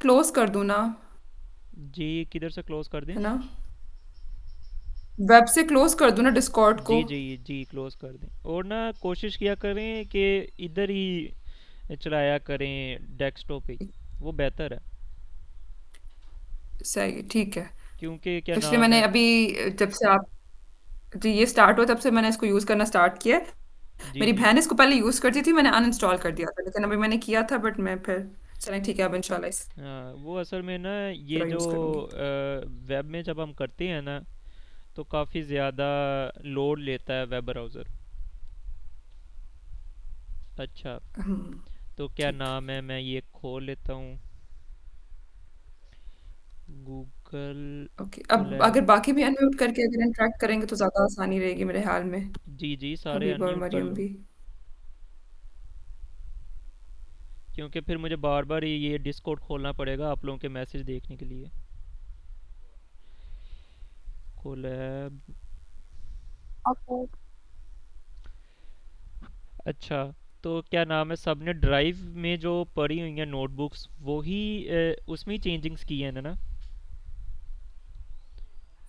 Close कर दूं ना? जी किधर से क्लोज कर दें? है ना? वेब से क्लोज कर दूं ना डिस्कॉर्ड जी को? जी जी क्लोज कर दें। और ना कोशिश किया करें कि इधर ही चलाया करें, डेस्कटॉप पे ही, वो बेहतर है। सही है, ठीक है। क्योंकि क्या इसलिए नाम मैंने है। अभी, जब से आप, जी ये स्टार्ट हुआ तब से मैंने इसको यूज करना स्टार्ट किया है। जी मेरी जी। बहन इसको पहले यूज करती थी, मैंने अनइंस्टॉल कर दिया था, लेकिन अभी मैंने किया था, बट मैं फिर, चलें ठीक है, अब इंशाल्लाह इस हाँ वो असल में ना ये तरह जो यूज करूंगी। वेब में जब हम करते हैं ना, तो काफ़ी ज़्यादा लोड लेता है वेब ब्राउज़र। अच्छा, तो क्या ठीक। नाम है, मैं ये खोल लेता हूँ, गूगल ओके, अब कोलैब। अगर बाकी भी अनम्यूट करके अगर इंटरेक्ट करेंगे तो ज्यादा आसानी रहेगी मेरे ख्याल में। जी जी सारे हबीब और अनम्यूट कर मरियम लो। भी। क्योंकि फिर मुझे बार बार ये डिस्कॉर्ड खोलना पड़ेगा आप लोगों के मैसेज देखने के लिए। कोलैब। ओके। अच्छा, तो क्या नाम है, सबने ड्राइव में जो पड़ी हुई हैं नोटबुक्स वो ही उसमें ही चेंजिंग्स की हैं ना?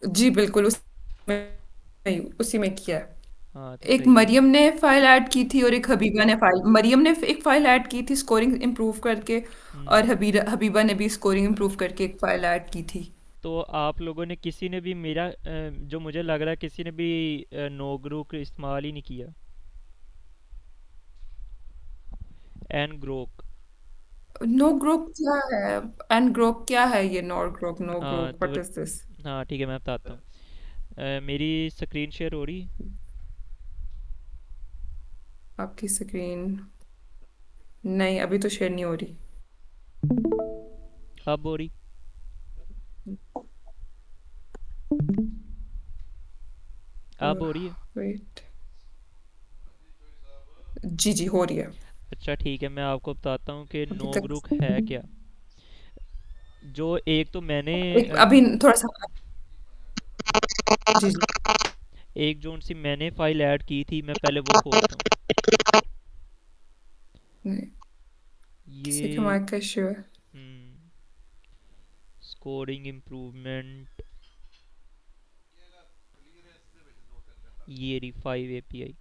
जी बिल्कुल, उसी में किया है। हाँ तो एक सही है। मरियम ने फाइल ऐड की थी और एक हबीबा ने फाइल, मरियम ने एक फाइल ऐड की थी स्कोरिंग इम्प्रूव करके, और हम्म। हबीबा ने भी स्कोरिंग इम्प्रूव करके एक फाइल ऐड की थी। तो आप लोगों ने किसी ने भी मेरा जो मुझे लग रहा है किसी ने भी नो ग्रुप इस्तेमाल ही नहीं किया। N Grok. नो ग्रुप क्या है? एंड ग्रुप क्या है? ये नॉर ग्रुप, नो हाँ ग्रुप, तो व्हाट इज दिस? हाँ ठीक है मैं बताता हूँ। मेरी स्क्रीन शेयर हो रही? आपकी स्क्रीन, नहीं अभी तो शेयर नहीं हो रही। अब हो रही? अब हो रही है? वेट, जी जी हो रही है। अच्छा ठीक है, मैं आपको बताता हूँ कि अभी नो तक, ग्रुप है क्या। जो एक तो मैंने अभी थोड़ा सा, जी जी। एक जोन सी मैंने फाइल ऐड की थी, मैं पहले वो खोलता हूँ। नहीं, किसी का ये माइक का इश्यू है। स्कोरिंग इम्प्रूवमेंट, ये रही 5 एपीआई।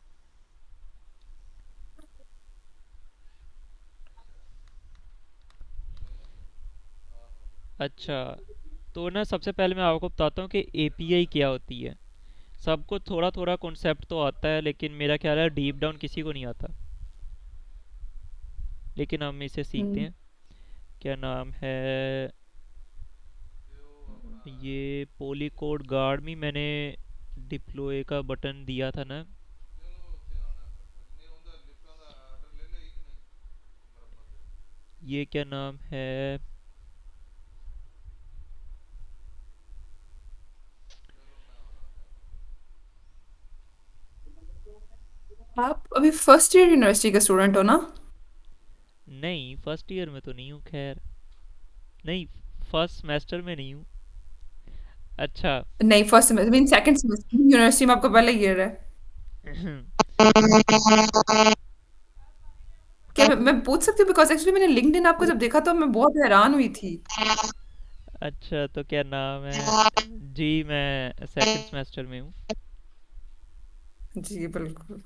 अच्छा, तो ना सबसे पहले मैं आपको बताता हूँ कि एपीआई क्या होती है। सबको थोड़ा थोड़ा कॉन्सेप्ट तो आता है, लेकिन मेरा ख्याल है डीप डाउन किसी को नहीं आता। लेकिन हम इसे सीखते हम्म, हैं। क्या नाम है, ये पॉलीकोड गार्ड में मैंने डिप्लॉय का बटन दिया था ना। ये क्या नाम है, आप अभी फर्स्ट ईयर यूनिवर्सिटी के स्टूडेंट हो ना? नहीं फर्स्ट ईयर में तो नहीं हूँ खैर। नहीं, फर्स्ट सेमेस्टर में नहीं हूँ। अच्छा। नहीं, first semester mean second semester university में, आपका पहला ईयर है। क्या मैं पूछ सकती हूँ? बिकॉज एक्चुअली मैंने लिंक्डइन आपको जब देखा तो मैं बहुत हैरान हुई थी। अच्छा तो क्या नाम है, जी मैं सेकंड सेमेस्टर में हूँ। जी बिल्कुल।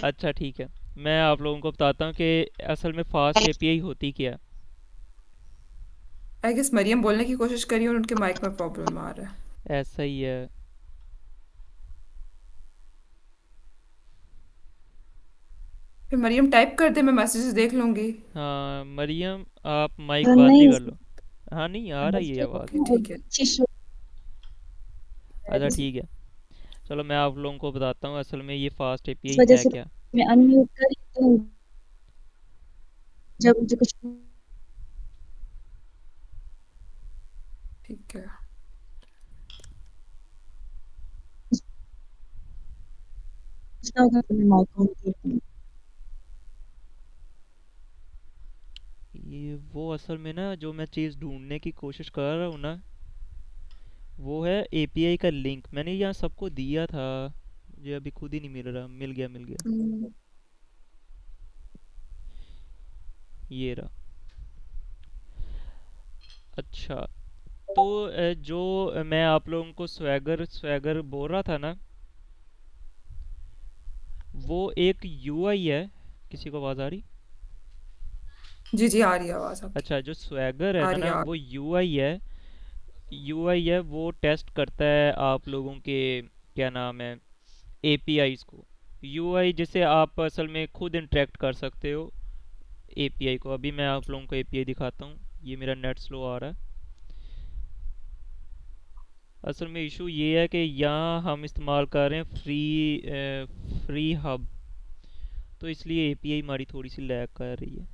अच्छा ठीक है, मैं आप लोगों को बताता हूँ कि असल में फास्ट एपीआई होती क्या है। आई गेस मरियम बोलने की कोशिश करी और उनके माइक में प्रॉब्लम आ रहा है। ऐसा ही है। फिर मरियम टाइप कर दे, मैं मैसेजेस देख लूंगी। हाँ मरियम, आप माइक बंद ही नहीं, कर लो। हाँ नहीं आ रही है आवाज़। ओके ठीक है। अच्छी शो है, अच्छा ठीक है, चलो मैं आप लोगों को बताता हूँ असल में ये फास्ट इस एपीआई वजह है से क्या। मैं अनम्यूट करी तो जब मुझे कुछ ठीक है। पूछना होगा तो मैं माइक ऑन करती हूँ। ये वो असल में ना जो मैं चीज़ ढूंढने की कोशिश कर रहा हूँ ना, वो है एपीआई का लिंक, मैंने यहाँ सबको दिया था। मुझे अभी खुद ही नहीं मिल रहा, मिल गया मिल गया। हम्म, ये रहा। अच्छा, तो जो मैं आप लोगों को स्वैगर स्वैगर बोल रहा था ना, वो एक यूआई है। किसी को आवाज़ आ रही? जी जी, आ रही है आवाज आपकी। अच्छा, जो स्वैगर है आ ना रही है ना, आ वो यूआई है। यूआई है, वो टेस्ट करता है आप लोगों के, क्या नाम है, एपीआईज को। यूआई जिसे आप असल में खुद इंटरेक्ट कर सकते हो एपीआई को। अभी मैं आप लोगों को एपीआई दिखाता हूँ। ये मेरा नेट स्लो आ रहा है। असल में इशू ये है कि यहाँ हम इस्तेमाल कर रहे हैं फ्री हब, तो इसलिए एपीआई हमारी थोड़ी सी लैग कर रही है।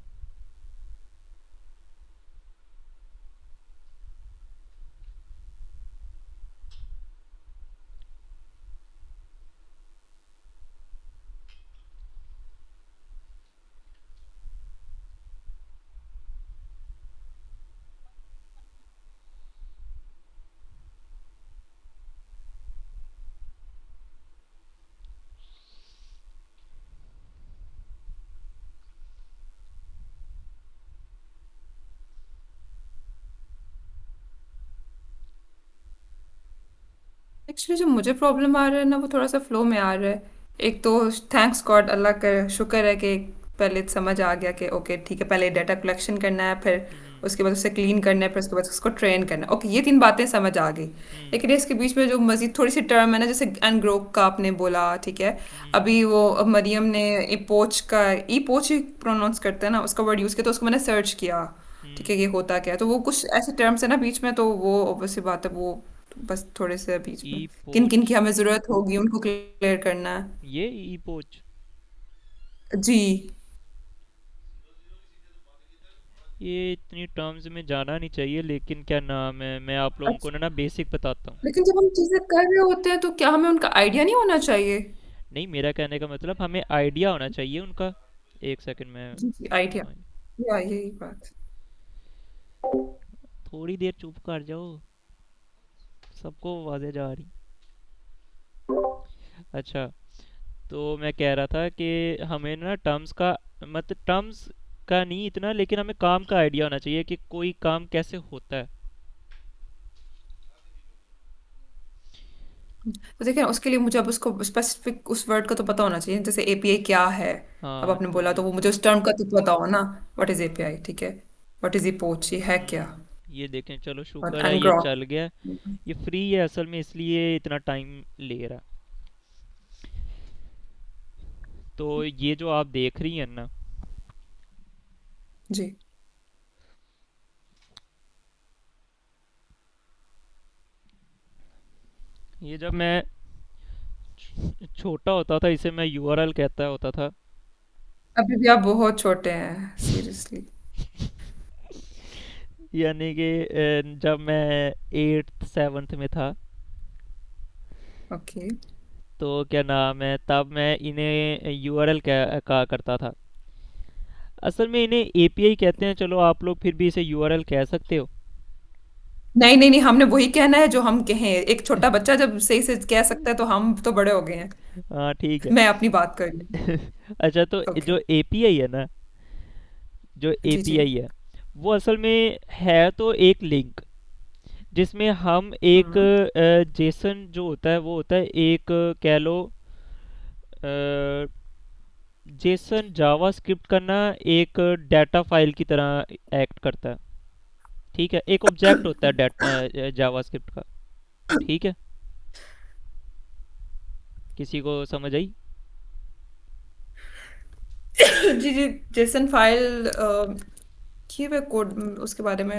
एक्चुअली जो मुझे प्रॉब्लम आ रहा है ना, वो थोड़ा सा फ्लो में आ रहा है। एक तो थैंक्स गॉड, अल्लाह का शुक्र है कि पहले समझ आ गया कि ओके ठीक है, पहले डेटा कलेक्शन करना है, फिर हम्म। उसके बाद उसे क्लीन करना है, फिर उसके बाद उसको ट्रेन करना है। ओके, ये तीन बातें समझ आ गई। हम्म। लेकिन इसके बीच में जो मजीद थोड़ी सी टर्म है ना, जैसे एनग्रोक का आपने बोला, ठीक है। हम्म। अभी वो मरियम ने इपोच का, ई पोच ही प्रोनाउंस करते हैं ना, उसका वर्ड यूज़ किया, तो उसको मैंने सर्च किया। ठीक हम्म। है, ये होता क्या है, तो वो कुछ ऐसे टर्म्स है ना बीच में, तो वो ऑब्वियसली बात है, वो बस थोड़े से बीच ई में किन किन पोच। की हमें ज़रूरत होगी उनको क्लियर करना है। ये ई पोच। जी। ये इतनी टर्म्स में जाना नहीं चाहिए, लेकिन क्या नाम है, मैं आप लोगों को अच्छा, ना बेसिक बताता हूँ। लेकिन जब हम चीज़ें कर रहे होते हैं तो क्या हमें उनका आइडिया नहीं होना चाहिए? नहीं, मेरा कहने का मतलब हमें आइडिया होना चाहिए उनका। एक सेकंड में। जी जी, आइडिया। हाँ, या यही बात। थोड़ी देर चुप कर जाओ, सबको आवाज़ें जा रही। अच्छा, तो मैं कह रहा था कि हमें ना टर्म्स का, मतलब टर्म्स का नहीं इतना, लेकिन हमें काम का आइडिया होना चाहिए कि कोई काम कैसे होता है। तो देखिए, उसके लिए मुझे अब उसको स्पेसिफिक उस वर्ड का तो पता होना चाहिए, जैसे एपीआई क्या है। अब हाँ आपने बोला तो ठीक। वो मुझे उस टर्म का तो पता हो ना। व्हाट इज एपीआई, ठीक है। व्हाट इज पोच, ये है क्या? ये देखें, चलो और शुक्र है ये एनग्रॉक। चल गया। ये फ्री है असल में, इसलिए इतना टाइम ले रहा। तो ये जो आप देख रही हैं ना, जी। ये जब मैं छोटा होता था, इसे मैं यूआरएल कहता होता था। अभी भी आप बहुत छोटे हैं, सीरियसली। यानी कि जब मैं 8th 7th में था, ओके। तो क्या नाम है, तब मैं इन्हें यूआरएल कहा करता था। असल में इन्हें एपीआई कहते हैं, चलो आप लोग फिर भी इसे यूआरएल कह सकते हो। नहीं नहीं नहीं, हमने वही कहना है जो हम कहें। एक छोटा बच्चा जब सही से कह सकता है, तो हम तो बड़े हो गए हैं। हाँ ठीक है। मैं अपनी बात कर रही हूँ। अच्छा, तो ओके। जो एपीआई है ना, जो जी जी। एपीआई है, वो असल में है तो एक लिंक, जिसमें हम एक हम्म। जेसन जो होता है, वो होता है एक, कह लो, जेसन जावास्क्रिप्ट का ना एक डाटा फाइल की तरह एक्ट करता है। ठीक है, एक ऑब्जेक्ट होता है डाटा जावास्क्रिप्ट का। ठीक है, किसी को समझ आई? जी जी। जेसन फाइल, ये वे कोड, उसके बारे में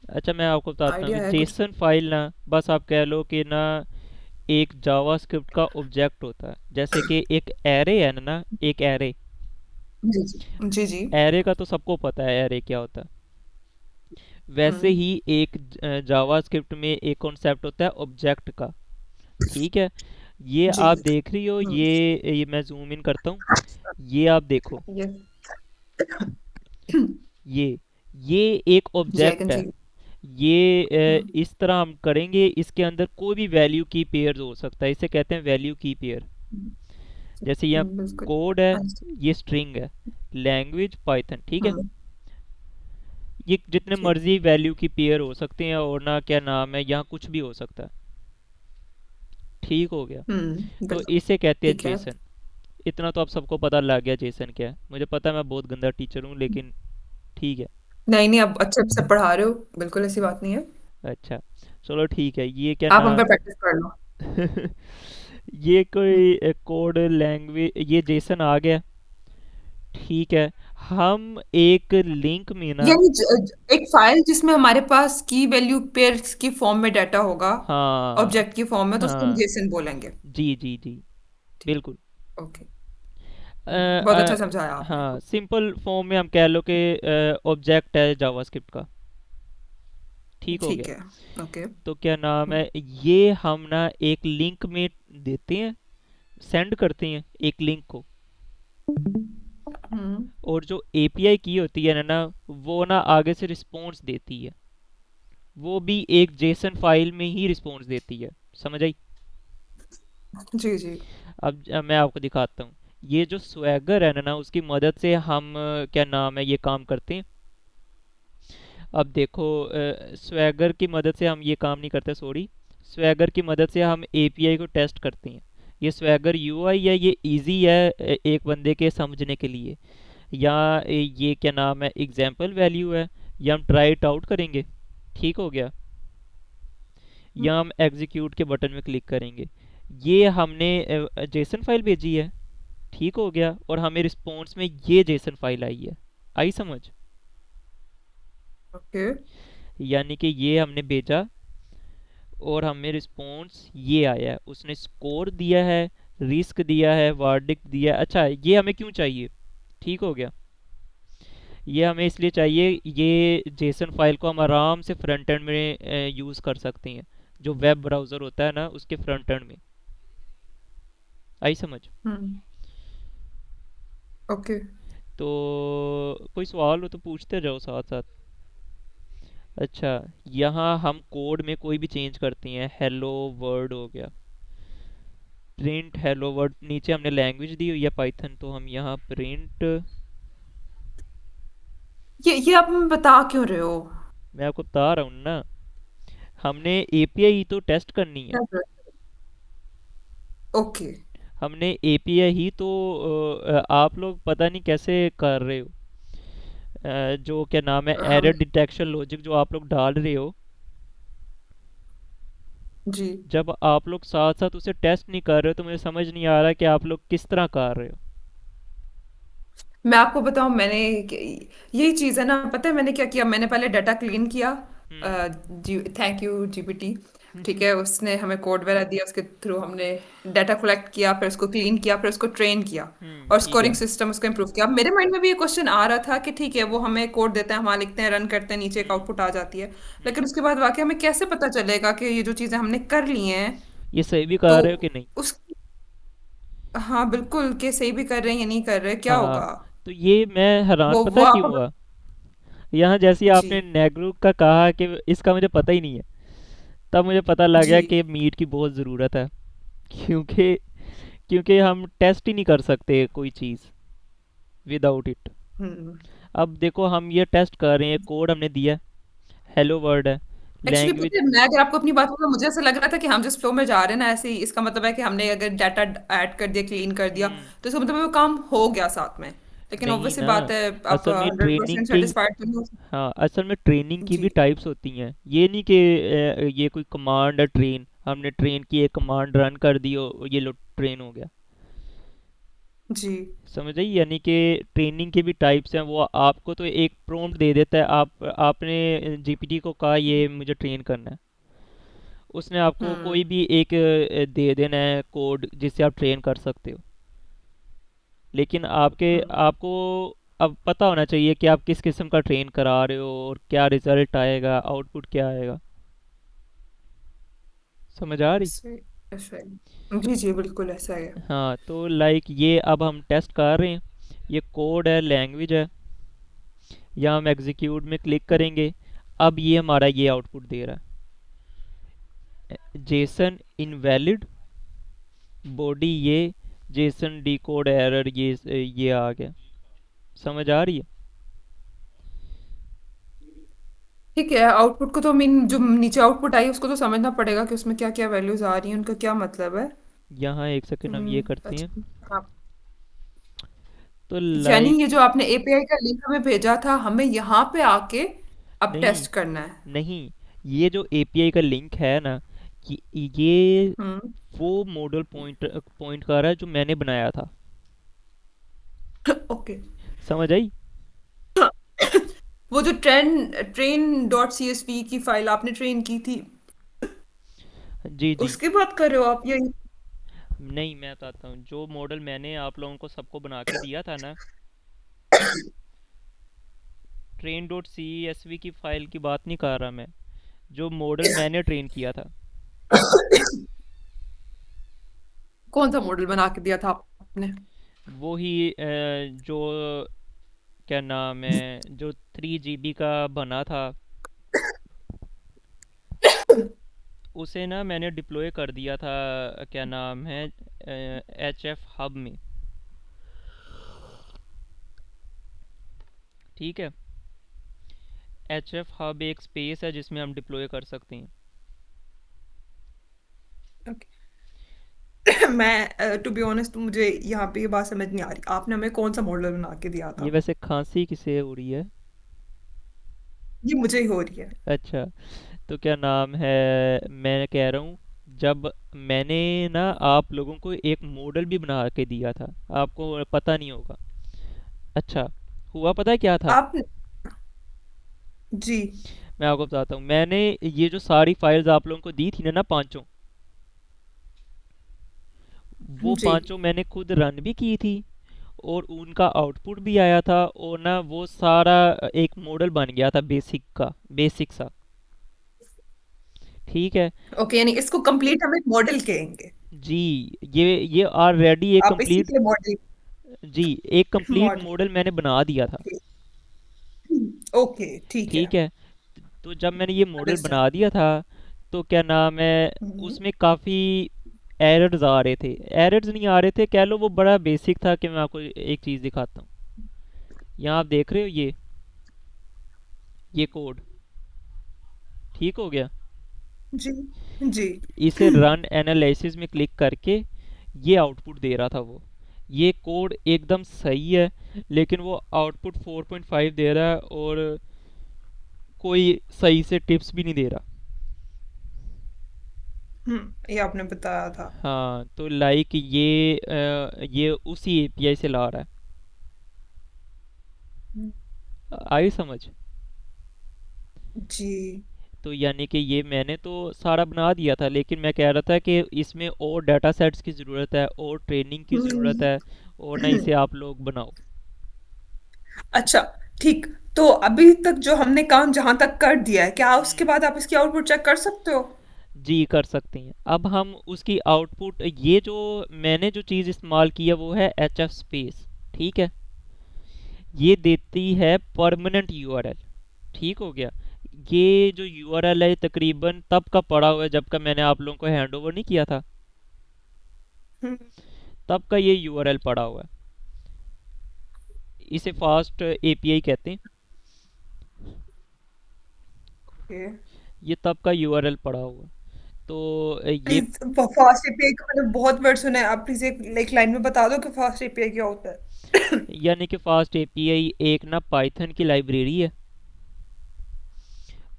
अच्छा, मैं आपको बताता हूँ आइडिया कि है कुछ। जेसन फाइल ना, बस आप कह लो कि ना, एक जावास्क्रिप्ट का ऑब्जेक्ट होता है। जैसे कि एक एरे है ना, एक एरे। जी जी। जी जी। एरे का तो सबको पता है एरे क्या होता है। वैसे हम्म। ही एक जावास्क्रिप्ट में एक कॉन्सेप्ट होता है ऑब्जेक्ट का। ठीक है, ये जी। आप देख रही हो, हम्म। ये मैं जूम इन करता हूँ। ये आप देखो, ये ये ये एक जी, आई कैन ऑब्जेक्ट है। सी। ये हम्म। इस तरह हम करेंगे, इसके अंदर कोई भी वैल्यू की पेयर हो सकता है, इसे कहते हैं वैल्यू की पेयर। जैसे यहाँ बिल्कुल। कोड है, understood। ये स्ट्रिंग है, लैंग्वेज पाइथन, ठीक है। हम्म। ये जितने ठीक। मर्जी वैल्यू की पेयर हो सकते हैं, और ना क्या नाम है, यहाँ कुछ भी हो सकता है। ठीक हो गया। तो बिल्कुल। इसे कहते हैं ठीक है। जेसन। इतना तो आप सबको पता लग गया जेसन क्या है। मुझे पता है मैं बहुत गंदा टीचर हूँ, लेकिन ठीक है। नहीं नहीं, आप अच्छे से पढ़ा रहे हो, बिल्कुल ऐसी बात नहीं है। अच्छा, चलो ठीक है, ये क्या आप हम ना पे प्रैक्टिस कर लो। ये कोई कोड लैंग्वेज, ये जेसन आ गया, ठीक है। हम एक लिंक में ना, यानी एक फाइल जिसमें हमारे पास की वैल्यू पेयर्स की फॉर्म में डाटा होगा, हाँ ऑब्जेक्ट की फॉर्म में, तो उसको हम हाँ, जेसन बोलेंगे। जी जी जी, ठीक। बिल्कुल। ओके। अ, बहुत अच्छा अ, समझाया आपने। हाँ, सिंपल फॉर्म में हम कह लो कि ऑब्जेक्ट है जावास्क्रिप्ट का। ठीक हो गया। ठीक है। ओके। तो क्या नाम है, ये हम ना एक लिंक में देते हैं, सेंड करते हैं एक लिंक को। हम्म। और जो एपीआई की होती है ना, वो ना आगे से रिस्पॉन्स देती है। वो भी एक जेसन फाइल में ही रिस्पॉन्स देती है। समझ आई? जी जी। अब मैं आपको दिखाता हूँ। ये जो स्वैगर है ना, उसकी मदद से हम क्या नाम है, ये काम करते हैं। अब देखो, स्वैगर की मदद से हम ये काम नहीं करते, सॉरी। स्वैगर की मदद से हम एपीआई को टेस्ट करते हैं। ये स्वैगर यूआई है, ये इजी है एक बंदे के समझने के लिए। या ये क्या नाम है, एग्जाम्पल वैल्यू है, या हम ट्राई इट आउट करेंगे। ठीक हो गया। या हम एग्जीक्यूट के बटन में क्लिक करेंगे। ये हमने जेसन फाइल भेजी है, ठीक हो गया, और हमें रिस्पॉन्स में ये जेसन फाइल आई है। आई समझ? ओके। यानी कि ये हमने भेजा, और हमें रिस्पॉन्स ये आया है। उसने स्कोर दिया है, रिस्क दिया है, वर्डिक्ट दिया है। अच्छा, ये हमें क्यों चाहिए? ठीक हो गया। ये हमें इसलिए चाहिए, ये जेसन फाइल को हम आराम से फ्रंट एंड में यूज़ कर सकते हैं, जो वेब ब्राउज़र होता है ना, उसके फ्रंट एंड में। आई समझ? हम्म। ओके। तो कोई सवाल हो तो पूछते जाओ साथ साथ। अच्छा, यहाँ हम कोड में कोई भी चेंज करते हैं। हेलो वर्ड हो गया, प्रिंट हेलो वर्ड। नीचे हमने लैंग्वेज दी हुई है पाइथन, तो हम यहाँ प्रिंट। ये आप हमें बता क्यों रहे हो? मैं आपको बता रहा हूँ ना, हमने एपीआई तो टेस्ट करनी है। ओके। हमने एपीआई ही तो आप लोग पता नहीं कैसे कर रहे हो। जो क्या नाम है, हम। एरर डिटेक्शन लॉजिक जो आप लोग डाल रहे हो, जी। जब आप लोग साथ साथ उसे टेस्ट नहीं कर रहे हो, तो मुझे समझ नहीं आ रहा कि आप लोग किस तरह कर रहे हो। मैं आपको बताऊं, यही चीज़ है ना, पता है मैंने क्या किया? मैंने पहले डाटा क्लीन किया। हम्म थैंक यू जीपीटी। ठीक है, उसने हमें कोड वगैरह दिया, उसके थ्रू हमने डाटा कलेक्ट किया, फिर उसको क्लीन किया, फिर उसको ट्रेन किया, और ठीक स्कोरिंग है। सिस्टम उसको इम्प्रूव किया। अब मेरे माइंड में भी ये क्वेश्चन आ रहा था कि ठीक है, वो हमें कोड देते हैं, वहाँ लिखते हैं, रन करते हैं, नीचे एक हम्म आउटपुट आ जाती है। हम्म लेकिन उसके बाद वाकई हमें कैसे पता चलेगा कि ये जो चीज़ें हमने कर ली हैं, ये सही भी तो कर रहे हो कि नहीं? उस हाँ बिल्कुल, कि सही भी कर रहे हैं या नहीं कर रहे, क्या हाँ, होगा? तो ये मैं हैरान वो पता क्यों आप। हुआ। यहाँ जैसे ही जी आपने नेगरू का कहा कि इसका मुझे पता ही नहीं है, तब मुझे पता लग जी। गया कि मीट की बहुत ज़रूरत है। क्योंकि क्योंकि हम टेस्ट ही नहीं कर सकते कोई चीज़ विदाउट इट। हम्म। अब देखो, हम ये टेस्ट कर रहे हैं, कोड हमने दिया, हेलो वर्ड है, एक्चुअली लैंग्वेज। पता है, मैं अगर आपको अपनी बात बताऊं, मुझे ऐसा लग रहा था कि हम जिस फ्लो में जा रहे हैं ना, ऐसे ही इसका मतलब है कि हमने अगर डाटा ऐड कर दिया, क्लीन कर दिया, हम्म तो इसका मतलब है वो काम हो गया साथ में। लेकिन नहीं ऑब्वियस सी ना, बात है, आप असल में हंड्रेड ट्रेनिंग परसेंट के, सेटिस्फाइड तो नहीं हो हाँ, असल में ट्रेनिंग की जी भी टाइप्स होती हैं। ये नहीं कि ये कोई कमांड है ट्रेन, हमने ट्रेन की एक कमांड रन कर दी और ये लो ट्रेन हो गया। जी। समझ आई? यानी कि ट्रेनिंग की भी टाइप्स हैं। वो आपको तो एक प्रॉम्प्ट दे देता है, आपने जीपीटी को कहा ये मुझे ट्रेन करना है, उसने आपको कोई हम्म। भी एक दे देना है कोड जिससे आप ट्रेन कर सकते हो। लेकिन हम्म। आपको अब पता होना चाहिए कि आप किस किस्म का ट्रेन करा रहे हो, और क्या रिजल्ट आएगा, आउटपुट क्या आएगा। समझ आ रही? ऐसे ऐसे जी जी, बिल्कुल ऐसा है। हाँ, तो लाइक ये अब हम टेस्ट कर रहे हैं। ये कोड है, लैंग्वेज है, या हम एग्जीक्यूट में क्लिक करेंगे। अब ये हमारा ये आउटपुट दे रहा है, जेसन इनवैलिड, बॉडी ये, जेसन डिकोड एरर, ये आ गया। समझ आ रही है? ठीक है, आउटपुट को तो मीन जो नीचे आउटपुट आई उसको तो समझना पड़ेगा कि उसमें क्या क्या वैल्यूज आ रही हैं, उनका क्या मतलब है। यहाँ एक सेकंड हम ये करते हैं। अच्छा। हाँ। तो यानी लाइक, ये जो आपने एपीआई का लिंक हमें भेजा था, हमें यहाँ पे आके अब नहीं टेस्ट करना है। नहीं, ये जो एपीआई का लिंक है ना, ये हम्म। वो मॉडल पॉइंट पॉइंट कर रहा है जो मैंने बनाया था। ओके। समझ आई? वो जो ट्रेन डॉट सीएसवी की फाइल आपने ट्रेन की थी, जी जी। उसकी बात कर रहे हो आप? ये नहीं, मैं बताता हूँ, जो मॉडल मैंने आप लोगों को सबको बना के दिया था ना, train dot C S V की फाइल की बात नहीं कर रहा मैं, जो मॉडल मैंने ट्रेन किया था। कौन सा मॉडल बना के दिया था आपने? वो ही जो, क्या नाम है, जो 3 GB का बना था, उसे ना मैंने डिप्लॉय कर दिया था, क्या नाम है, एच एफ हब में। ठीक है? एच एफ हब एक स्पेस है जिसमें हम डिप्लॉय कर सकते हैं। मैं टू बी ऑनेस्ट, मुझे यहाँ पे ये बात समझ नहीं आ रही, आपने हमें कौन सा मॉडल बना के दिया ये था? वैसे खांसी किसे हो रही है? ये मुझे ही हो रही है। अच्छा, तो क्या नाम है, मैं कह रहा हूँ, जब मैंने ना आप लोगों को एक मॉडल भी बना के दिया था, आपको पता नहीं होगा। अच्छा, हुआ पता है क्या था? आप। जी। मैं आपको बताता हूँ, मैंने ये जो सारी फाइल्स आप लोगों को दी थी ना ना, पांचों, वो जी। पांचों मैंने खुद रन भी की थी, और उनका आउटपुट भी आया था, और ना वो सारा एक मॉडल बन गया था, बेसिक का, बेसिक सा। ठीक है? ओके, यानी इसको कंप्लीट हम एक मॉडल कहेंगे। जी, ये ऑलरेडी एक आप इसी कंप्लीट, के मॉडल। जी, एक कंप्लीट मॉडल। मॉडल मैंने बना दिया था। ओके, ठीक है। ठीक है? तो जब मैंने ये मॉडल अंडरस्टैंड। बना दिया था, तो क्या नाम है, उसमें काफ़ी एरर्स आ रहे थे, एरर्स नहीं आ रहे थे कह लो, वो बड़ा बेसिक था। कि मैं आपको एक चीज़ दिखाता हूँ, यहाँ आप देख रहे हो, ये कोड ठीक हो गया। जी। जी। इसे रन एनालिसिस में क्लिक करके ये आउटपुट दे रहा था वो, ये कोड एकदम सही है, लेकिन वो आउटपुट 4.5 दे रहा है, और कोई सही से टिप्स भी नहीं दे रहा। ये आपने बताया था। हाँ, तो लाइक ये उसी एपीआई से ला रहा है। हम्म, आई समझ? जी। तो यानी कि ये मैंने तो सारा बना दिया था, लेकिन मैं कह रहा था कि इसमें और डाटा सेट्स की ज़रूरत है, और ट्रेनिंग की ज़रूरत हम्म। है, और ना इसे आप लोग बनाओ। अच्छा। ठीक। तो अभी तक जो हमने काम जहां तक कर दिया है, क्या उसके हम्म, बाद आप इसकी आउटपुट चेक कर सकते हो? जी कर सकते हैं। अब हम उसकी आउटपुट, ये जो मैंने जो चीज़ इस्तेमाल की है वो है एच एफ स्पेस। ठीक है? ये देती है परमानेंट यूआरएल। ठीक हो गया? ये जो यूआरएल है तकरीबन तब का पड़ा हुआ है जब का मैंने आप लोगों को हैंड ओवर नहीं किया था, हम्म। तब का ये यूआरएल पड़ा हुआ है। इसे फास्ट एपीआई कहते हैं। ओके। ये तब का यूआरएल पड़ा हुआ है। तो ये, प्लीज, फास्ट एपीआई का मैंने बहुत वर्ड सुना है, आप प्लीज एक लाइन में बता दो कि फास्ट एपीआई क्या होता है। यानी कि फास्ट एपीआई एक ना पाइथन की लाइब्रेरी है,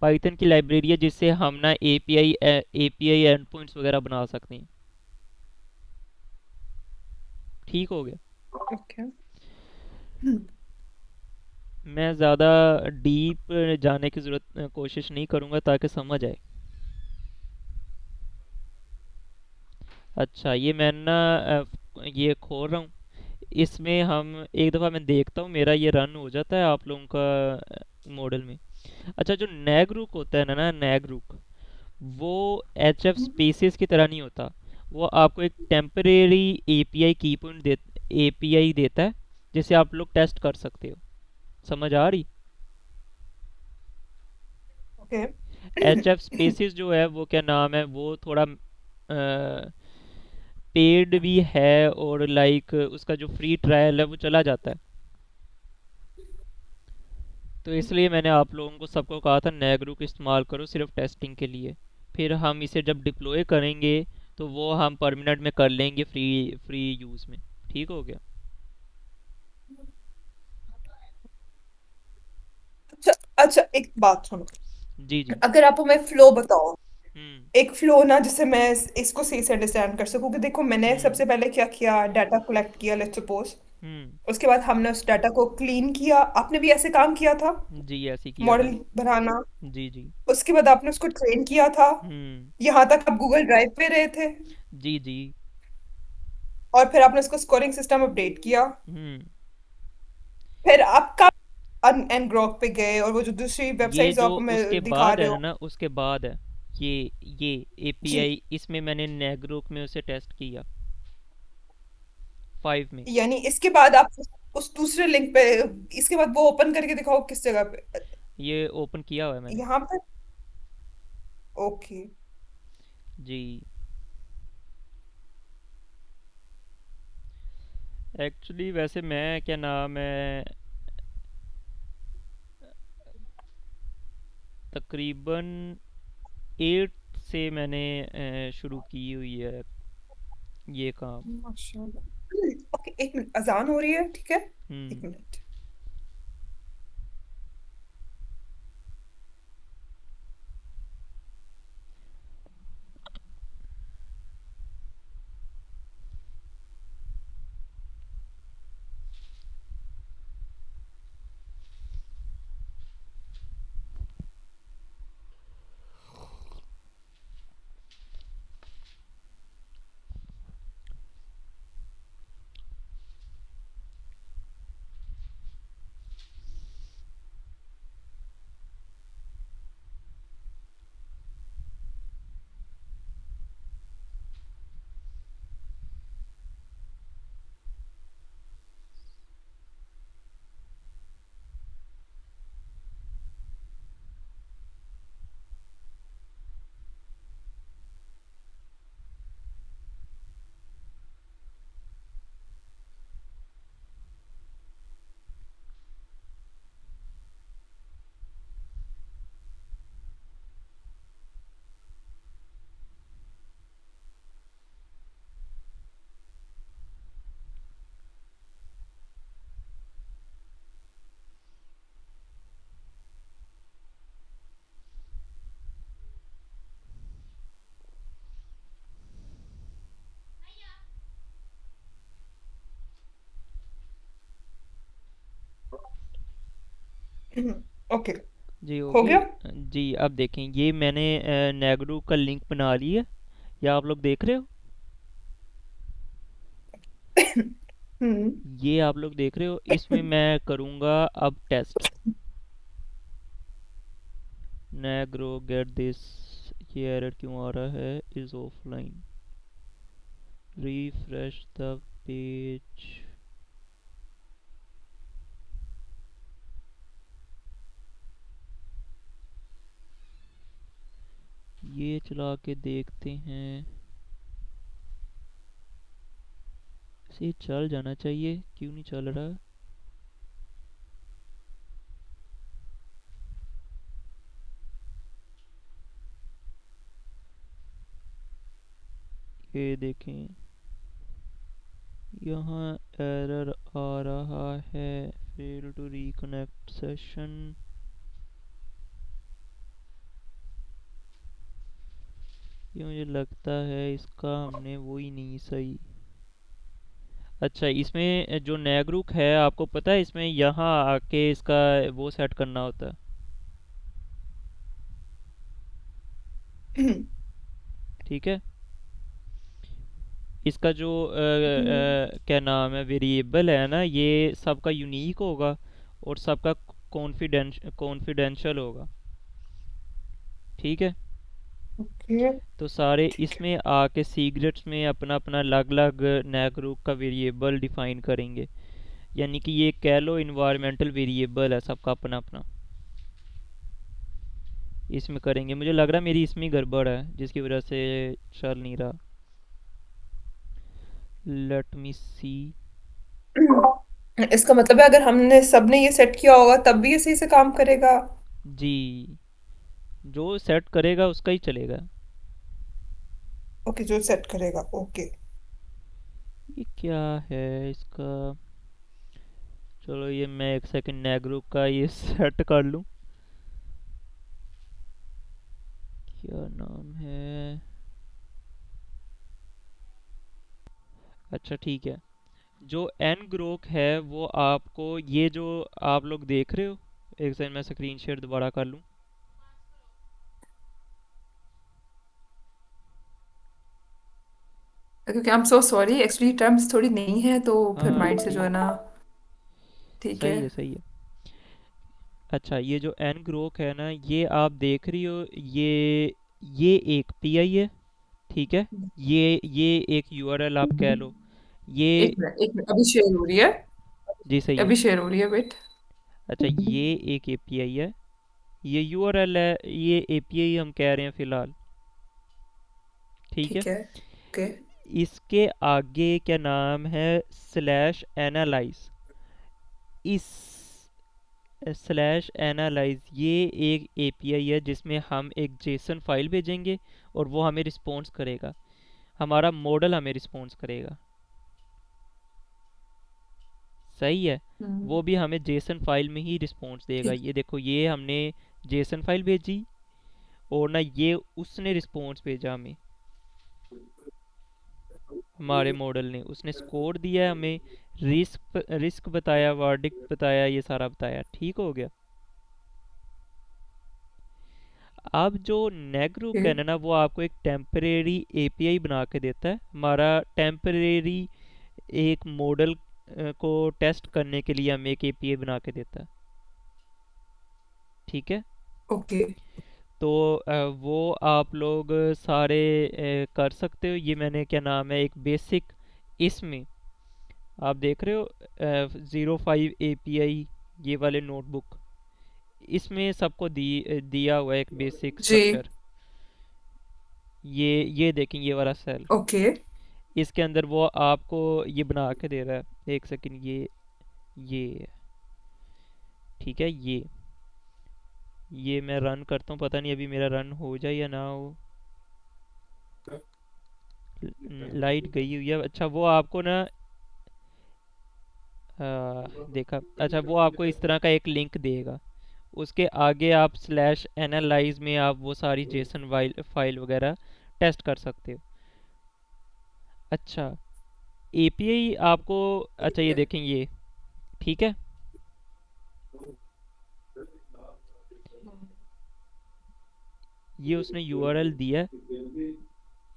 पाइथन की लाइब्रेरी है जिससे हम ना एपीआई एंड पॉइंट्स वगैरह बना सकते हैं। ठीक हो गया? ओके। मैं ज़्यादा डीप जाने की ज़रूरत कोशिश नहीं करूँगा ताकि समझ आए। अच्छा, ये मैं ना ये खोल रहा हूँ, इसमें हम एक दफ़ा मैं देखता हूँ मेरा ये रन हो जाता है आप लोगों का मॉडल में। अच्छा, जो नैगरूक होता है ना नैगरूक, वो एच एफ स्पेसिस की तरह नहीं होता। वो आपको एक टेम्परेरी एपीआई की पॉइंट एपीआई देता है, जिसे आप लोग टेस्ट कर सकते हो। समझ आ रही? ओके। एच एफ स्पेसिस जो है वो क्या नाम है, वो थोड़ा पेड भी है और लाइक उसका जो फ्री ट्रायल है वो चला जाता है। तो इसलिए मैंने आप लोगों को सबको कहा था नैगरू का इस्तेमाल करो सिर्फ टेस्टिंग के लिए। फिर हम इसे जब डिप्लॉय करेंगे तो वो हम परमानेंट में कर लेंगे फ्री फ्री यूज़ में। ठीक हो गया। अच्छा अच्छा, एक बात सुनो। जी जी। अगर आप हमें फ्लो बताओ, हम्म। एक फ्लो ना, जिससे मैं इसको सही से अंडरस्टैंड कर सकूं कि देखो मैंने हम्म। सबसे पहले क्या किया, डाटा कलेक्ट किया, लेट्स सपोज। हम्म। उसके बाद हमने उस डाटा को क्लीन किया, आपने भी ऐसे काम किया था, जी ऐसे ही किया था। मॉडल बनाना। जी जी। उसके बाद आपने उसको ट्रेन किया था, हम्म। यहाँ तक आप गूगल ड्राइव पे रहे थे, जी जी। और फिर आपने उसको स्कोरिंग सिस्टम अपडेट किया। हम्म। फिर आप कब एंड ग्रोक पे गए, और वो जो दूसरी ये वेबसाइट्स जो आप उसके हमें दिखा बाद रहे है हो। ना, उसके बाद है ये ये जी, एपीआई, इसमें मैंने नेग्रोक में उसे टेस्ट किया 5 में। यानी इसके बाद आप उस दूसरे लिंक पे, इसके बाद वो ओपन करके दिखाओ किस जगह पे, ये ओपन किया हुआ है मैंने। यहाँ पे। ओके। जी। एक्चुअली वैसे मैं क्या नाम है, तकरीबन 8 से मैंने शुरू की हुई है ये काम। माशाल्लाह। ओके, एक मिनट, अजान हो रही है, ठीक है। एक हम्म। मिनट। ओके, जी हो होगी। गया। जी अब देखें, ये मैंने नेग्रो का लिंक बना लिया, या आप लोग देख रहे हो? हम्म। ये आप लोग देख रहे हो, इसमें मैं करूँगा अब टेस्ट। नेग्रो गेट दिस, ये एरर क्यों आ रहा है, is offline, refresh the page. ये चला के देखते हैं, इसे चल जाना चाहिए, क्यों नहीं चल रहा? ये देखें, यहाँ एरर आ रहा है, फेल टू रिकनेक्ट सेशन। ये मुझे लगता है इसका हमने वो ही नहीं सही। अच्छा, इसमें जो नैग्रुक है, आपको पता है इसमें यहाँ आके इसका वो सेट करना होता है। ठीक है। इसका जो क्या नाम है, वेरिएबल है ना, ये सबका यूनिक होगा और सबका कॉन्फिडेंशियल होगा। ठीक है। ओके, तो सारे ठीक है। इसमें आके सीक्रेट्स में अपना अपना अलग अलग नैक ग्रुप का वेरिएबल डिफाइन करेंगे। यानी कि ये कह लो इन्वायरमेंटल वेरिएबल है सबका अपना अपना, इसमें करेंगे। मुझे लग रहा है मेरी इसमें गड़बड़ है जिसकी वजह से चल नहीं रहा। लेट मी सी। इसका मतलब है अगर हमने सबने ये सेट किया होगा तब भी ये सही से काम करेगा। जी, जो सेट करेगा उसका ही चलेगा। ओके, जो सेट करेगा, ओके। ये क्या है इसका? चलो ये मैं एक सेकंड नेग्रो का ये सेट कर लूँ। क्या नाम है? अच्छा ठीक है। जो एन ग्रोक है वो आपको ये जो आप लोग देख रहे हो, एक सेकंड मैं स्क्रीन शेयर दोबारा कर लूँ। क्योंकि I am so sorry, actually terms थोड़ी नहीं है तो फिर हाँ माइंड से जो है ठीक ना। है। ठीक है। सही है सही है। अच्छा ये जो एन ग्रोक है ना, ये आप देख रही हो, ये एक पीआई है। ठीक है। ये एक यूआरएल आप कह लो। ये एक मिनट, अभी शेयर हो रही है। जी सही है। अभी शेयर हो रही है, वेट। अच्छा ये एक एपीआई है, ये यूआरएल है, ये एपीआई हम कह रहे हैं फिलहाल। ठीक है। ठीक है। ओके। इसके आगे क्या नाम है? Slash analyse. इस स्लैश एनालाइज ये एक एपीआई है जिसमें हम एक जेसन फाइल भेजेंगे और वो हमें रिस्पॉन्स करेगा। हमारा मॉडल हमें रिस्पॉन्स करेगा। सही है। वो भी हमें जेसन फाइल में ही रिस्पॉन्स देगा। ठीक। ये देखो ये हमने जेसन फाइल भेजी और ना ये उसने रिस्पॉन्स भेजा हमें। हमारे मॉडल ने उसने स्कोर दिया है हमें, रिस्क रिस्क बताया, वर्डिक्ट बताया, ये सारा बताया। ठीक हो गया। अब जो नेग्रुक है ठीक। ना, वो आपको एक टेम्परेरी एपीआई बना के देता है। हमारा टेम्परेरी एक मॉडल को टेस्ट करने के लिए हमें एक एपीआई बना के देता है। ठीक है। ओके। तो वो आप लोग सारे कर सकते हो। ये मैंने क्या नाम है एक बेसिक इसमें आप देख रहे हो 05 एपीआई, ये वाले नोटबुक, इसमें सबको दिया हुआ है एक बेसिक जी। स्ट्रक्चर। ये देखें ये वाला सेल, ओके। इसके अंदर वो आपको ये बना के दे रहा है। एक सेकंड, ये ठीक है। ये मैं रन करता हूँ, पता नहीं अभी मेरा रन हो जाए या ना हो। लाइट गई हुई है। अच्छा वो आपको ना देखा, अच्छा वो आपको इस तरह का एक लिंक देगा। उसके आगे आप स्लैश एनालाइज में आप वो सारी जेसन फाइल फाइल वगैरह टेस्ट कर सकते हो। अच्छा एपीआई आपको, अच्छा ये देखें ये, ठीक है। ये उसने यूआरएल दिया है।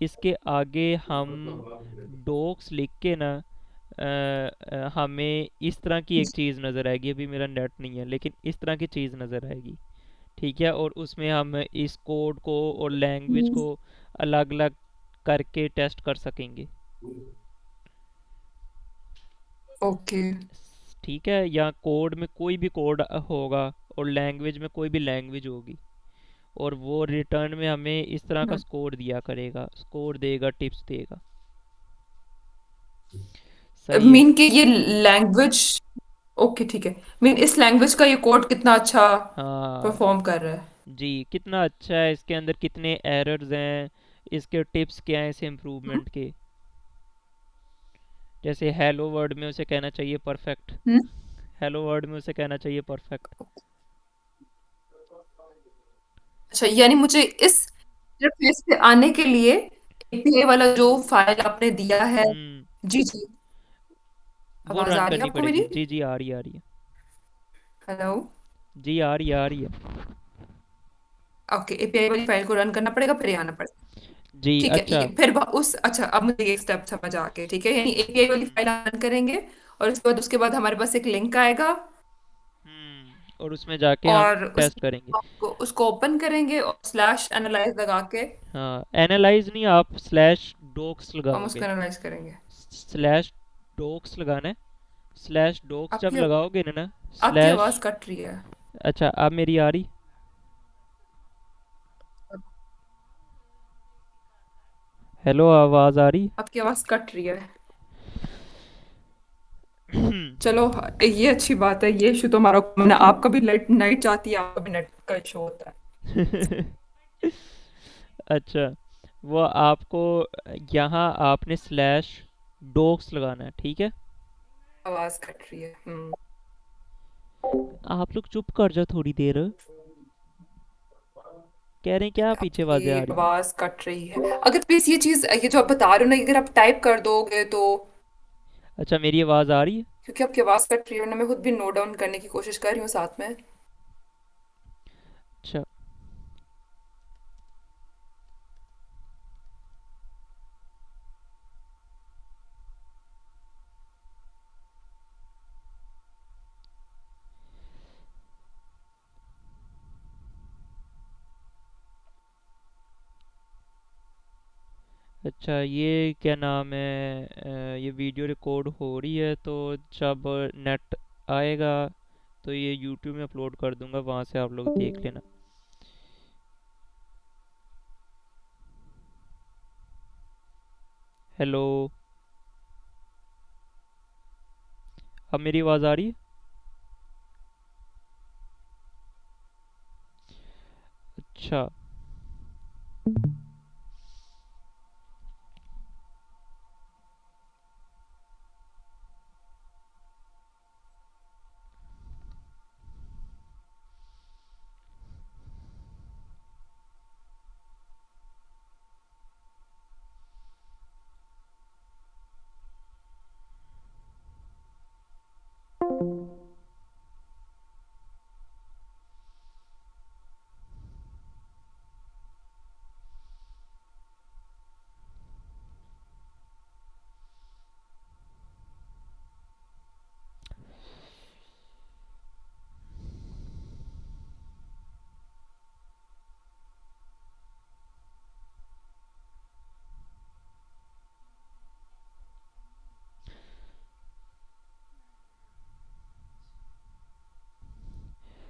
इसके आगे हम डॉक्स लिख के ना हमें इस तरह की एक चीज़ नज़र आएगी। अभी मेरा नेट नहीं है लेकिन इस तरह की चीज़ नज़र आएगी। ठीक है। और उसमें हम इस कोड को और लैंग्वेज को अलग अलग करके टेस्ट कर सकेंगे। ओके। ठीक है। या कोड में कोई भी कोड होगा और लैंग्वेज में कोई भी लैंग्वेज होगी, और वो रिटर्न में हमें इस तरह का स्कोर दिया करेगा, स्कोर देगा, टिप्स देगा। सही है। मीन कि ये लैंग्वेज। ओके, ठीक है। मीन इस लैंग्वेज का ये कोड कितना अच्छा हाँ परफॉर्म कर रहा है। जी, कितना अच्छा है, इसके अंदर कितने एरर्स हैं, इसके टिप्स क्या हैं इसे इम्प्रूवमेंट के। जैसे हेलो वर्ड में उसे कहना चाहिए परफेक्ट। हम्म। हेलो वर्ड में उसे कहना चाहिए परफेक्ट। अच्छा, यानी मुझे इस इंटरफेस पे आने के लिए एपीआई वाला जो फाइल आपने दिया है। हम्म। जी जी। वो आवाज रन आ रही है करनी आपको पड़ेगी। मेरी? जी जी आ रही है आ रही है। हेलो। जी आ रही है आ रही है। ओके, एपीआई वाली फाइल को रन करना पड़ेगा, फिर ये आना पड़ेगा। जी ठीक है, अच्छा। फिर उस अच्छा, अब मुझे एक स्टेप समझ आ गया। ठीक है, यानी एपीआई वाली हम्म फाइल रन करेंगे और उसके बाद हमारे पास एक लिंक आएगा। और उसमें जाके हम और टेस्ट करेंगे। उसको ओपन करेंगे और स्लैश एनालाइज लगा के हाँ एनालाइज नहीं, आप स्लैश डॉक्स हम उसको लगाओगे। एनालाइज करेंगे। स्लैश डॉक्स लगाना है। स्लैश डॉक्स जब आपकी लगाओगे ना आपकी स्लैश। आवाज कट रही है। अच्छा अब मेरी आ रही? हेलो आवाज़ आ रही? आपकी आवाज कट रही है। चलो, ये अच्छी बात है, ये इशू तो हमारा कॉमन है। आपका भी लाइट नाइट जाती है, आपका भी नेट का इशू होता है। अच्छा, वो आपको यहाँ आपने स्लैश डॉक्स लगाना है, ठीक है। आवाज कट रही है। आप लोग चुप कर जाओ थोड़ी देर। कह रहे हैं क्या, पीछे आपकी आवाजें आ रही हैं। आवाज कट रही है। अगर प्लीज ये चीज, ये जो आप बता रहे हो ना, अगर आप टाइप कर दोगे तो। अच्छा, मेरी आवाज़ आ रही है। क्योंकि आपकी आवाज कट रही है ना, मैं खुद भी नोट डाउन करने की कोशिश कर रही हूँ साथ में। अच्छा, अच्छा, ये क्या नाम है, ये वीडियो रिकॉर्ड हो रही है, तो जब नेट आएगा तो ये यूट्यूब में अपलोड कर दूंगा, वहाँ से आप लोग देख लेना। हेलो, अब मेरी आवाज़ आ रही है। अच्छा,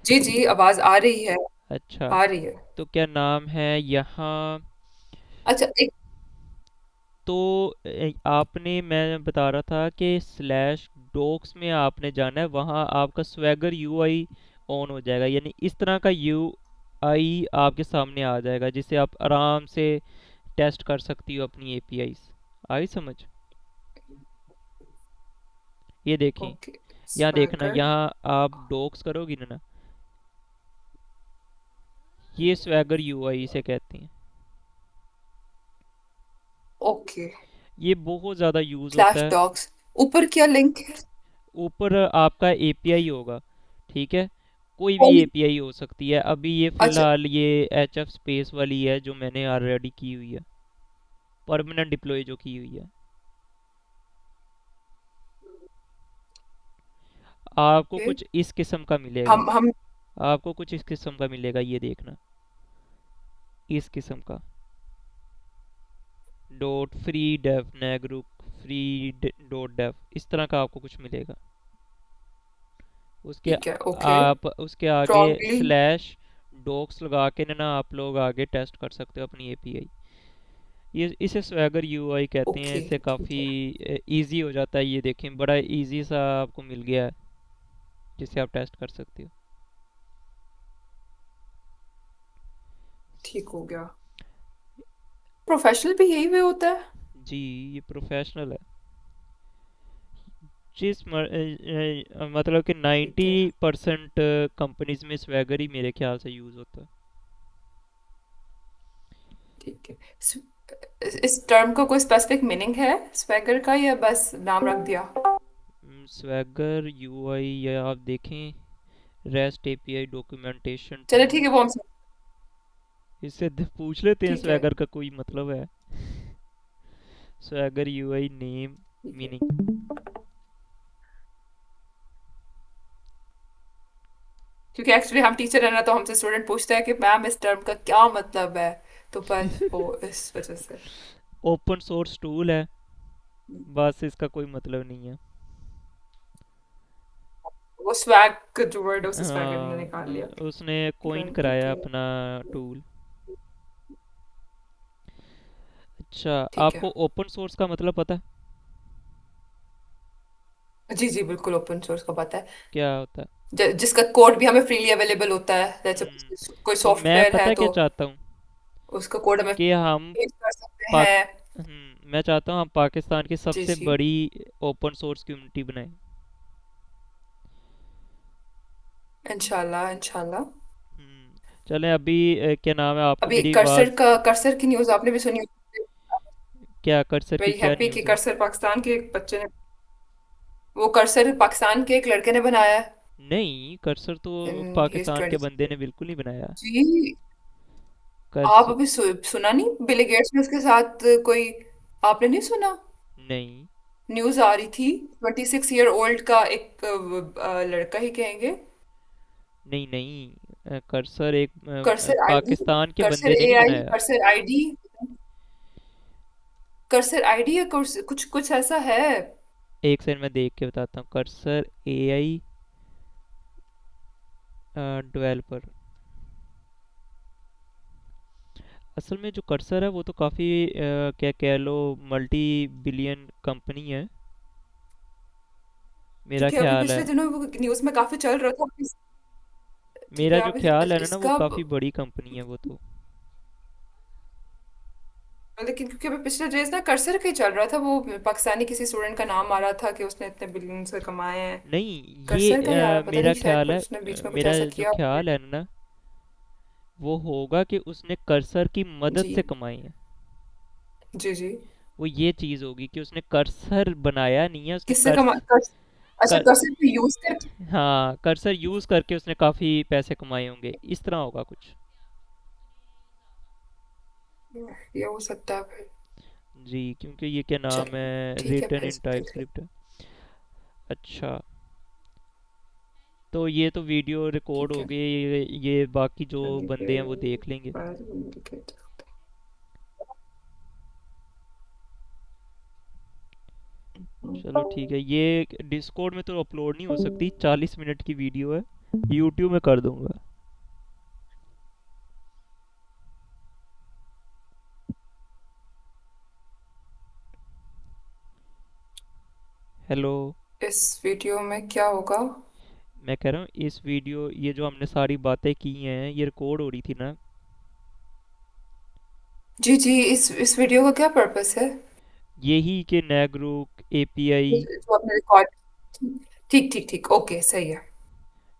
जी जी, आवाज आ रही है। अच्छा, आ रही है। तो क्या नाम है यहाँ, अच्छा एक। तो आपने, मैं बता रहा था कि स्लैश डॉक्स में आपने जाना है, वहाँ आपका स्वैगर यूआई ऑन हो जाएगा, यानी इस तरह का यूआई आपके सामने आ जाएगा, जिससे आप आराम से टेस्ट कर सकती हो अपनी एपीआईज। आई समझ। ये देखें, ओके। यहाँ देखना, स्वैगर। यहाँ आप डॉक्स करोगी ना, ये स्वैगर यूआई इसे कहते हैं। ओके। ये बहुत ज़्यादा यूज़ होता स्लैश है। डॉग्स। ऊपर क्या लिंक है? ऊपर आपका एपीआई होगा, ठीक है। कोई भी कोई- एपीआई हो सकती है, अभी ये अच्छा। फ़िलहाल ये एच एफ स्पेस वाली है जो मैंने ऑलरेडी की हुई है, परमानेंट डिप्लॉय जो की हुई है। आपको ओके। कुछ इस किस्म का मिलेगा, हम। आपको कुछ इस किस्म का मिलेगा, ये देखना, इस किस्म का डॉट फ्री डेफ नेगरुक फ्री डॉट डेफ, इस तरह का आपको कुछ मिलेगा। उसके ठीक है। ओके। आप उसके आगे स्ट्रांगली। स्लैश डॉक्स लगा के ना आप लोग आगे टेस्ट कर सकते हो अपनी एपीआई। ये इसे स्वैगर यूआई कहते हैं, ओके। इससे ठीक काफ़ी है। इजी हो जाता है। ये देखें, बड़ा इजी सा आपको मिल गया है जिससे आप टेस्ट कर सकते हो। ठीक हो गया। प्रोफेशनल भी यही वे होता है। जी, ये प्रोफेशनल है। मतलब कि ठीक है। 90% कंपनीज में स्वैगर ही मेरे ख्याल से यूज़ होता है। ठीक है। इस टर्म का कोई स्पेसिफिक मीनिंग है स्वैगर का, या बस नाम रख दिया? स्वैगर यूआई, या आप देखें रेस्ट एपीआई डॉक्यूमेंटेशन चले ठीक टूल, है, वो हम। इससे पूछ लेते हैं ठीक है। स्वैगर का कोई मतलब है। स्वैगर यूआई नेम ठीक है। मीनिंग। क्योंकि एक्चुअली हम टीचर है ना, तो हमसे स्टूडेंट पूछते हैं कि मैम इस टर्म का क्या मतलब है। तो बस वो इस वजह से। ओपन सोर्स टूल है, बस इसका कोई मतलब नहीं है। वो स्वैग जो वर्ड है, उसे स्वैगर ने हाँ, निकाल लिया। उसने कोइन गन कराया ठीक है। अपना टूल। अच्छा, ठीक है। आपको ओपन सोर्स का मतलब पता है। जी जी बिल्कुल, ओपन सोर्स का पता है। क्या होता है? जिसका कोड भी हमें फ्रीली अवेलेबल होता है, जैसे कोई तो मैं सॉफ्टवेयर पता है है क्या तो चाहता हूँ उसका कोड हमें कि हम यूज कर सकते पाक हैं। मैं चाहता हूँ हम पाकिस्तान की जी सबसे जी, बड़ी ओपन सोर्स कम्युनिटी बनाएं। इंशाल्लाह इंशाल्लाह। चलें अभी क्या नाम है, आपको अभी मेरी कर्सर आवाज़? का, कर्सर की न्यूज़ आपने भी सुनी होगी। क्या कर्सर की वेरी क्या हैप्पी कि न्यूज़ है? कर्सर पाकिस्तान के एक बच्चे ने, वो कर्सर पाकिस्तान के एक लड़के ने बनाया है। नहीं, कर्सर तो इन हिज पाकिस्तान के बंदे 20। ने बिल्कुल नहीं बनाया। जी, आप कर्सर अभी सुना नहीं बिल गेट्स ने उसके साथ कोई, आपने नहीं सुना? नहीं, न्यूज आ रही थी, 26 ईयर ओल्ड का एक लड़का ही कहेंगे। नहीं, नहीं, कर्सर एक कर्सर आईडी, पाकिस्तान के कर्सर बंदे ने नहीं एआई, बनाया। कर्सर आईडी, कर्सर आईडी या कुछ कुछ ऐसा है। एक सेकंड मैं देख के बताता हूँ। Cursor AI developer. असल में जो कर्सर है वो तो काफ़ी क्या कह लो, मल्टी बिलियन कंपनी है, मेरा ठीक है, अभी ख्याल पिछले है। दिनों वो न्यूज में काफी चल रहा था। ठीक मेरा है, जो आप ख्याल है ना वो इसका, काफ़ी बड़ी कंपनी है वो तो। लेकिन क्योंकि अभी पिछले डेज ना कर्सर का ही चल रहा था, वो पाकिस्तानी किसी स्टूडेंट का नाम आ रहा था कि उसने इतने बिलियन से कमाए हैं। नहीं, कर्सर का यार ये पता मेरा नहीं, शायद ख्याल है, कुछ उसने बीच में कुछ मेरा ऐसा जो किया। ख्याल है ना वो होगा कि उसने कर्सर की मदद जी से कमाई है। जी जी। वो ये चीज़ होगी कि उसने कर्सर बनाया नहीं है, उसने किससे कमा अच्छा, कर कर्सर को यूज करके। हाँ, कर्सर यूज़ करके उसने काफ़ी पैसे कमाए होंगे, इस तरह होगा कुछ। ये हो सकता है फिर। जी, क्योंकि ये क्या नाम चलो है, ठीक है रिटर्न फिर इन टाइप स्क्रिप्ट है। अच्छा, तो ये तो वीडियो रिकॉर्ड ठीक हो है। गई, ये बाकी जो चलिए बंदे हैं वो देख लेंगे। फिर चलो ठीक है, ये डिस्कॉर्ड में तो अपलोड नहीं हो सकती, 40 मिनट की वीडियो है, यूट्यूब में कर दूंगा। हेलो। इस वीडियो में क्या होगा? मैं कह रहा हूँ इस वीडियो, ये जो हमने सारी बातें की हैं ये रिकॉर्ड हो रही थी ना। जी जी, इस वीडियो का क्या पर्पस है? यही कि नैग्रुक एपीआई, जो आपने रिकॉर्ड, ठीक ठीक ठीक, ओके सही है।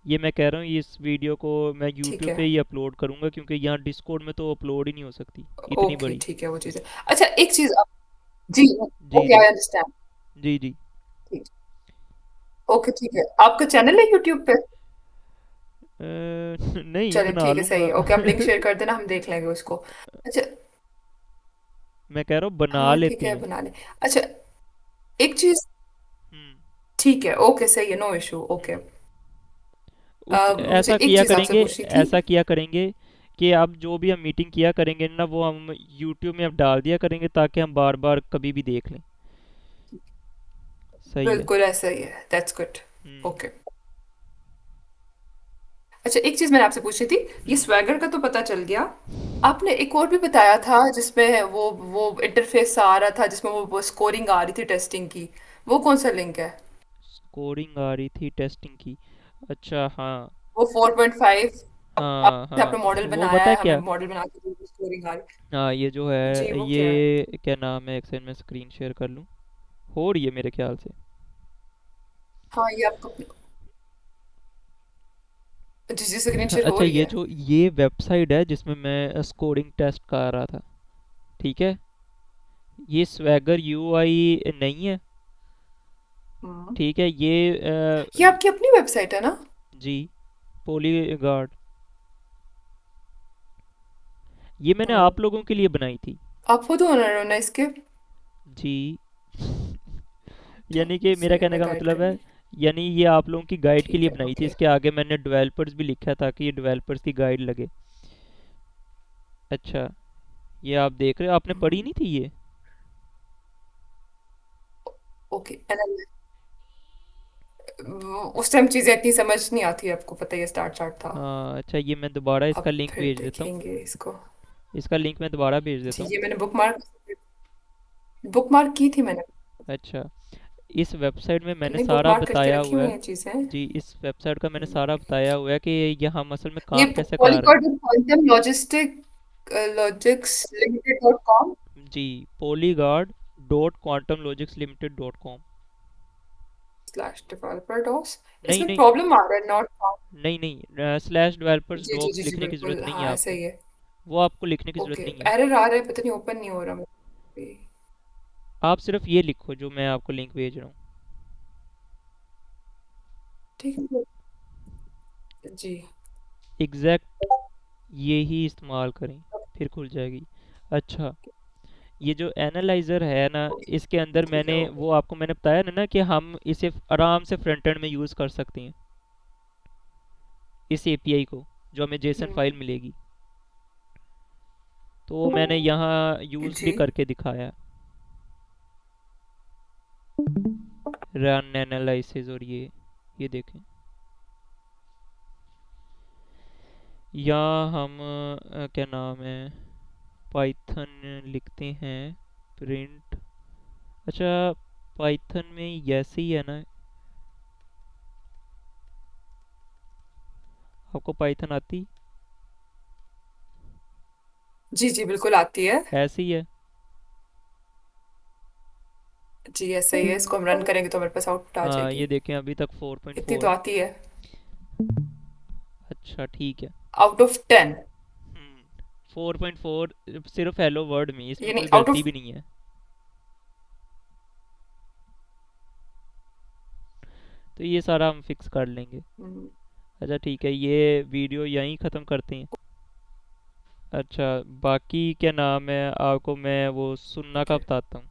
ये मैं कह रहा हूँ इस वीडियो को मैं ठीक यूट्यूब है, पे ही अपलोड करूँगा, क्योंकि यहाँ डिस्कॉर्ड में तो अपलोड ही नहीं हो सकती इतनी ओके बड़ी। ठीक है, वो चीज़ है। अच्छा एक चीज़ आप, जी, जी ओके जी। I understand. जी जी। ठीक, ओके ठीक है। आपका चैनल है यूट्यूब पे? नहीं, चलिए बना ठीक है सही लूँगा। है, ओके आप लिंक शेयर कर देना, हम देख लेंगे उसको। अच्छा, मैं कह रहा हूँ बना हाँ ठीक लेते है हैं। बना ले। अच्छा एक चीज़, हम्म। ठीक है ओके सही है, नो इशू, ओके। मुझे ऐसा एक किया चीज़ आपसे करेंगे, पूछनी थी। ऐसा किया करेंगे कि अब जो भी हम मीटिंग किया करेंगे ना वो हम यूट्यूब में अब डाल दिया करेंगे, ताकि हम बार बार कभी भी देख लें। सही है। बिल्कुल ऐसा ही है, दैट्स गुड। हम्म। ओके। अच्छा एक चीज मैंने आपसे पूछनी थी, ये हम्म। स्वैगर का तो पता चल गया। आपने एक और भी बताया था जिसमें वो इंटरफेस आ रहा था, जिसमें वो स्कोरिंग आ रही थी टेस्टिंग की, वो कौन सा लिंक है? स्कोरिंग आ रही थी टेस्टिंग की? अच्छा, हाँ। वो 4.5, हाँ हाँ, आपने मॉडल वो बनाया पता है है, हमें क्या? मॉडल बना के जो स्कोरिंग आ रही। हाँ, ये जो जी है वो क्या है? ये क्या नाम है, एक सेकंड में स्क्रीन शेयर कर लूँ, हो रही है मेरे ख्याल से। हाँ ये आपको, जी जी स्क्रीन शेयर हो अच्छा, रही ये है। जो ये वेबसाइट है जिसमें मैं स्कोरिंग टेस्ट कर रहा था, ठीक है, ये स्वैगर यूआई नहीं है, हम्म, ठीक है, ये ये आपकी अपनी वेबसाइट है ना? जी, पॉलीगार्ड, ये मैंने हम्म, आप लोगों के लिए बनाई थी। आप खुद ओनर हो ना इसके? जी। चलो यानी कि मेरा सही है, कहने मैं का गाइड मतलब है, करूंगी। यानी ये आप लोगों की गाइड के ठीक लिए है बनाई थी, ओके। इसके आगे मैंने डेवलपर्स भी लिखा था कि ये डेवलपर्स की गाइड लगे। अच्छा, ये आप देख रहे हो, आपने पढ़ी नहीं थी ये? ओके, उस टाइम चीजें इतनी समझ नहीं आती, आपको पता ही है, स्टार्ट स्टार्ट था। हाँ, अच्छा, ये मैं दोबारा इसका अब लिंक फिर भेज देता हूँ, देखेंगे इसको। इसका लिंक मैं दोबारा भेज देता जी हूँ। ये मैंने बुकमार्क, बुकमार्क की थी मैंने। अच्छा, इस वेबसाइट में मैंने नहीं, बुक सारा मार्क करके बताया रखी हुआ हुई है। हैं चीजें। जी, इस वेबसाइट का मैंने सारा बताया हुआ है कि ये हम असल में ये काम कैसे कर रहे हैं। Polygon quantum logics limited dot com जी, polyguard.quantumlogicsLimited.com। Slash developer dos. नहीं इसमें नहीं, प्रॉब्लम आ रहा है, नॉट फाउंड। नहीं नहीं, स्लैश डेवलपर्स जी जी डॉक्स जी जी, लिखने की ज़रूरत बिल्कुल, नहीं है हाँ आपको। सही है। वो आपको लिखने की ज़रूरत ओके, नहीं है। एरर आ रहा है, पता नहीं ओपन नहीं हो रहा मेरे। आप सिर्फ ये लिखो जो मैं आपको लिंक भेज रहा हूँ। ठीक है जी। एग्जैक्ट ये ही इस्तेमाल करें, फिर खुल जाएगी। अच्छा, ये जो एनालाइज़र है ना, ओके, इसके अंदर ठीक है, मैंने ओके। वो आपको मैंने बताया ना कि हम इसे आराम से फ्रंट एंड में यूज़ कर सकते हैं, इस एपीआई को, जो हमें जेसन हम्म, फाइल मिलेगी। तो वो मैंने यहाँ यूज़ जी भी करके दिखाया, रन एनालिसिस। और ये देखें, यहाँ हम क्या नाम है, पाइथन लिखते हैं, प्रिंट। अच्छा, पाइथन में ऐसे ही है ना, आपको पाइथन आती जी जी, बिल्कुल आती है। ऐसे ही है। जी ऐसा ही है, इसको हम रन करेंगे तो मेरे पास आउटपुट आ हाँ, ये जाएगी। देखें अभी तक इतनी तो 4.4। आती है। अच्छा ठीक है। Out of 10। 4.4 सिर्फ हेलो वर्ड में, इसमें यानी कोई आउट गलती ऑफ। भी नहीं है। तो ये सारा हम फिक्स कर लेंगे। अच्छा ठीक है, ये वीडियो यहीं ख़त्म करते हैं। अच्छा, बाकी क्या नाम है, आपको मैं वो सुनना का ओके। बताता हूँ।